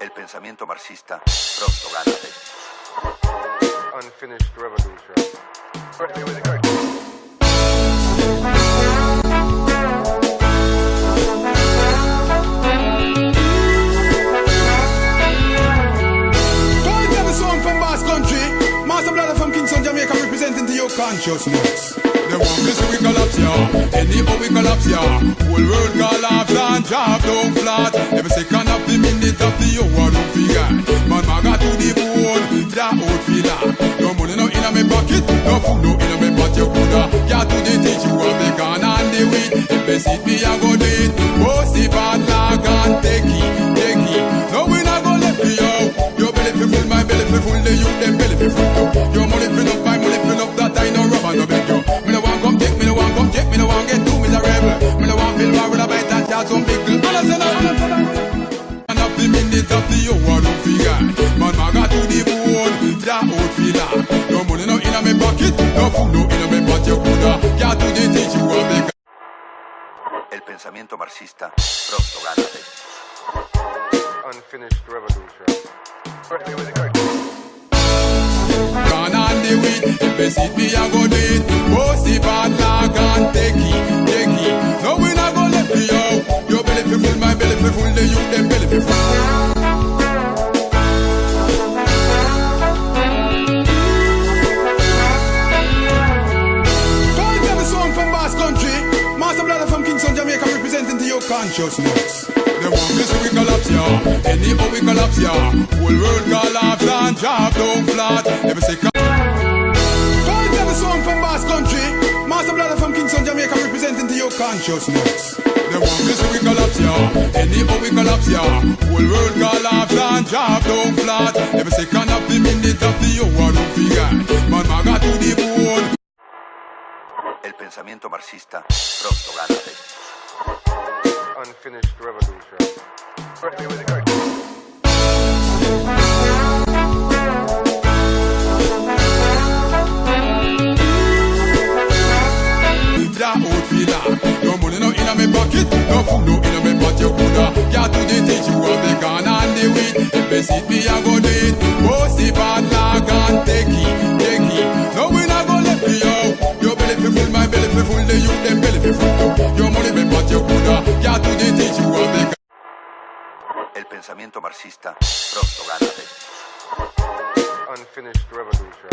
El pensamiento marxista pronto gana. Unfinished revolution. Master Brother from Kingston, Jamaica, representing to your consciousness. They want me so we collapse, yeah. Anyhow we collapse, yeah. Whole world collapse and drop down flat. Every second of the minute of the hour, don't forget. Man, maga to the bone, that old filler. No money, no in my pocket. No food, no in my pot, you coulda. Yeah, to the teach you what they can and the weed. If they see me, I go do it. Post the bad luck and take it. No, we not go left me out. Your belly fi full, my belly fi full. The youth, them belly fi full too. Your money fill up, my money fill up. That I no rubber, no beg you. Me no want come take, me no want come check, me no want get too miserable. Me no want feel war with a bite and chat some big girl. And of the minute of the hour, don't forget. Man, maga to the bone, that old filler. No money, no in my pocket. No food, no in my pot, you coulda. Yeah, to the teach you what they can. El pensamiento marxista pronto gana. Unfinished revolution. Gone on the weed, if they see me, I go do it. Post the bad luck and take it. No, we not go left me out. Your belly fi full, my belly fi full. The youth, them belly fi full. Master Brother from Kingston, Jamaica, representing to your consciousness. They want me so we collapse, yeah. Anyhow we collapse, yeah. Whole world collapse and drop down flat. Every second. Call them a song from Bass Country. Master Brother from Kingston, Jamaica, representing to your consciousness. They want me so we collapse, yeah. Anyhow we collapse, yeah. Whole world collapse and drop down flat. Every second of the minute of the hour, don't forget. Man, maga to the bone. El pensamiento marxista pronto gana. Unfinished revolution. That old filler. No money, no in my pocket. No food, no in my pot, you coulda. Yeah, to the teach you what they can and the weed. If they see me, I go do it. Post the bad luck and take it. No, we not go left me out. Your belly fi full, my belly fi full. The youth, them belly fi full too. Your money, my pot, you coulda. Yeah, to the teach you what they can. El pensamiento marxista pronto gana. Unfinished revolution.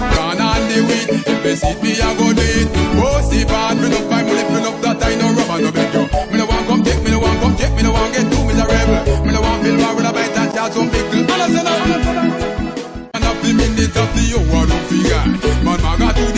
Gone on the weed, if they see me, I go do it. Post the bad, fill up my money, fill up that I no rubber, no beg you. Me no want come take, me no want come check, me no want get too miserable. Me no want feel war with a bite and chat some big girl. And of the minute of the hour, don't forget. Man, maga to